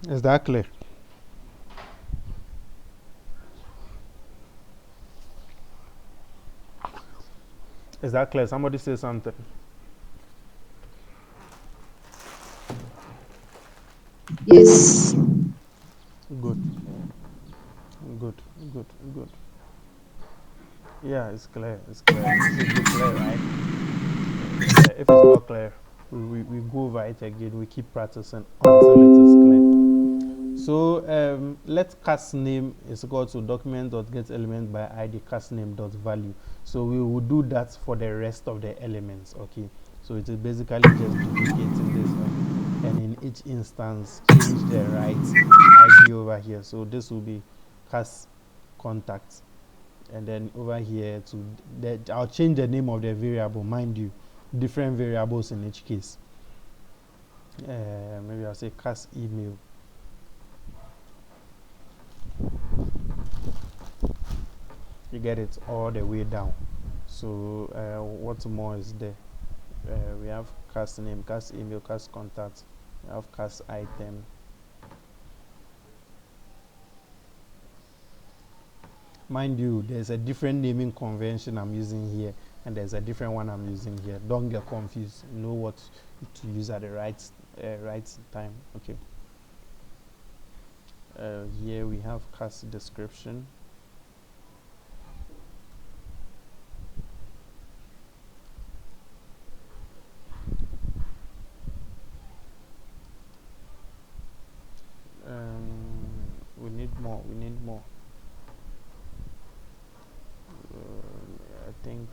Is that clear? Is that clear? Somebody say something. yes. Good, good, good, good. Yeah, it's clear. It's clear. It should be clear, right? It's clear. If it's not clear, we go over it again. We keep practicing until it is clear. So let cast name is equal to document.get element by id cast name dot value. So we will do that for the rest of the elements. Okay. So it is basically just duplicating this one, and in each instance change the right id over here. So this will be cast contact, and then over here I'll change the name of the variable, mind you, different variables in each case. Maybe I'll say class email. You get it all the way down. So what more is there? We have class name, class email, class contact, we have class item. Mind you, there's a different naming convention I'm using here, and there's a different one I'm using here. Don't get confused. Know what to use at the right time. Okay. Here we have class description. We need more. I think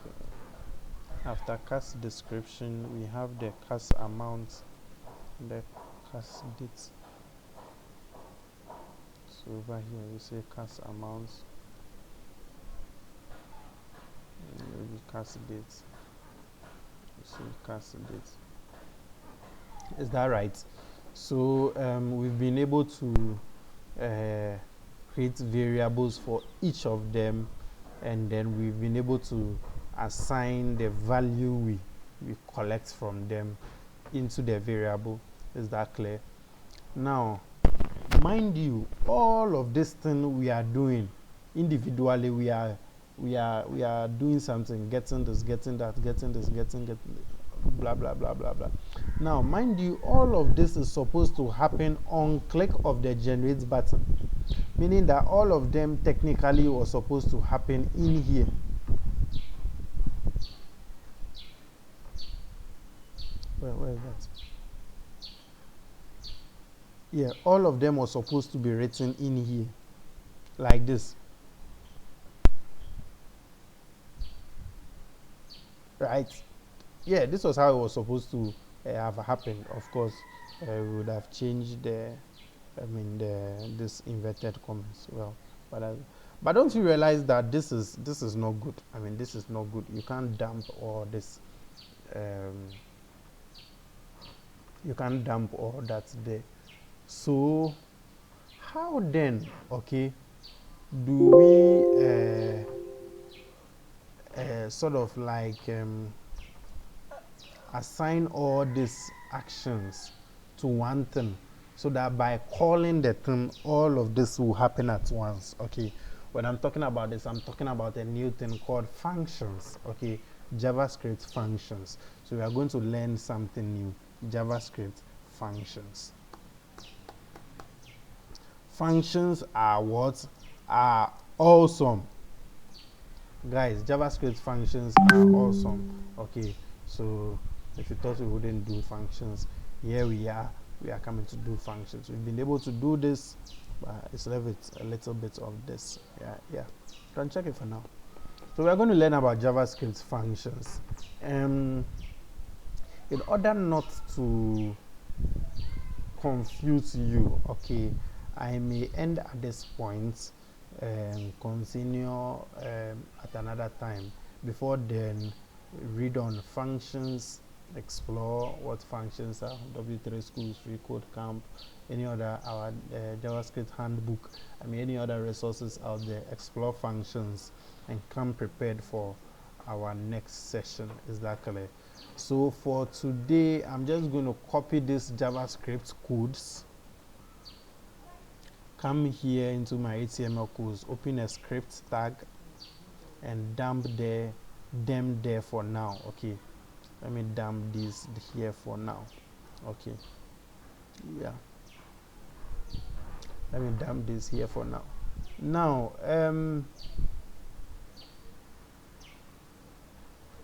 after class description we have the class amount, the class dates. So over here we say class amounts, maybe class dates. We say class dates. Is that right? So we've been able to create variables for each of them, and then we've been able to assign the value we collect from them into the variable. Is that clear? Now, mind you, all of this thing we are doing individually, we are doing something, getting this, getting that, getting this, getting blah blah blah blah blah. Now, mind you, all of this is supposed to happen on click of the generate button, meaning that all of them technically was supposed to happen in here. Where is that? Yeah, all of them were supposed to be written in here like this, right? Yeah, this was how it was supposed to have happened. Of course, we would have changed this inverted commas. Well, but don't you realize that this is not good? I mean, this is not good. You can't dump all this. You can't dump all that there. So how then, okay, do we sort of like assign all these actions to one thing, so that by calling the thing, all of this will happen at once? Okay, when I'm talking about this, I'm talking about a new thing called functions. Okay, JavaScript functions. So we are going to learn something new. JavaScript functions. Functions are what? Are awesome, guys. JavaScript functions are awesome. Okay, so if you thought we wouldn't do functions, here we are coming to do functions. We've been able to do this, but it's a little bit of this. Yeah, you can check it for now. So we're going to learn about JavaScript functions. In order not to confuse you, okay, I may end at this point and continue at another time. Before then, read on functions, explore what functions are, W3 Schools, Free Code Camp, any other, our JavaScript handbook, any other resources out there. Explore functions and come prepared for our next session. Is that clear? So for today, I'm just going to copy this JavaScript codes, come here into my HTML codes, open a script tag, and dump them there for now. Okay, let me dump this here for now. Okay, yeah, let me dump this here for now. Now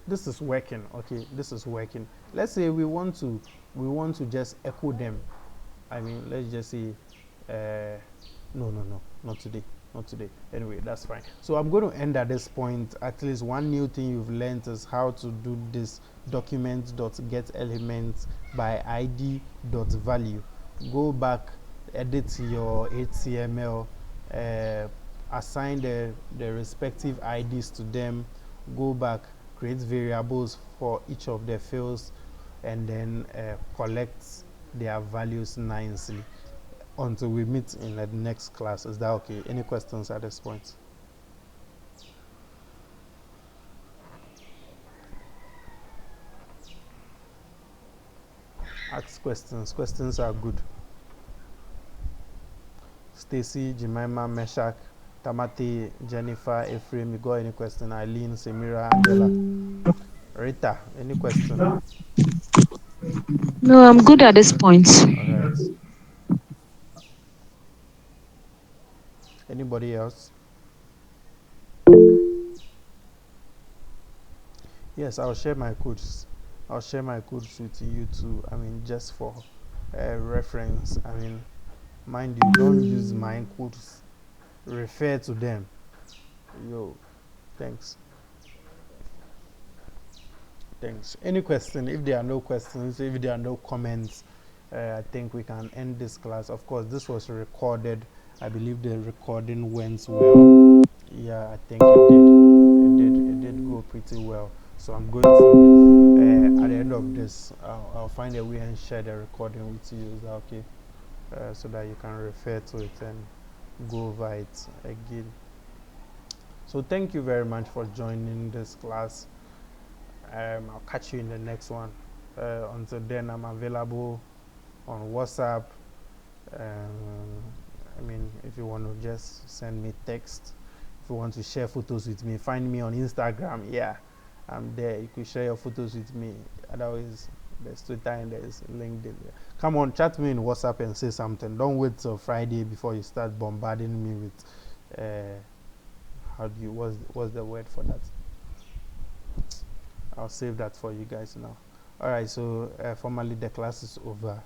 this is working. Okay, this is working. Let's say we want to just echo them. Let's just say no, not today. Anyway, that's fine. So I'm going to end at this point. At least one new thing you've learned is how to do this document.getElements by id.value. Go back, edit your HTML, assign the respective IDs to them, go back, create variables for each of the fields, and then collect their values nicely until we meet in the next class. Is that okay? Any questions at this point? Ask questions. Questions are good. Stacy, Jemima, Meshach, Tamati, Jennifer, Ephraim, you got any question? Eileen, Samira, Angela, Rita, any question? No, I'm good at this point. All right. Anybody else? Yes, I'll share my codes. I'll share my codes with you too. I mean, just for reference. I mean, mind you, don't use my codes. Refer to them. Yo, thanks. Thanks. Any question? If there are no questions, if there are no comments, I think we can end this class. Of course, this was recorded. I believe the recording went well. Yeah, I think it did. It did go pretty well. So I'm going to, at the end of this, I'll find a way and share the recording with you. Is that okay? So that you can refer to it and go over it again. So thank you very much for joining this class. I'll catch you in the next one. Until then, I'm available on WhatsApp. I mean, if you want to just send me text, if you want to share photos with me, find me on Instagram. Yeah, I'm there. You could share your photos with me. Otherwise, there's Twitter and there's LinkedIn. Come on, chat me in WhatsApp and say something. Don't wait till Friday before you start bombarding me with what's the word for that? I'll save that for you guys now. All right, so formally the class is over.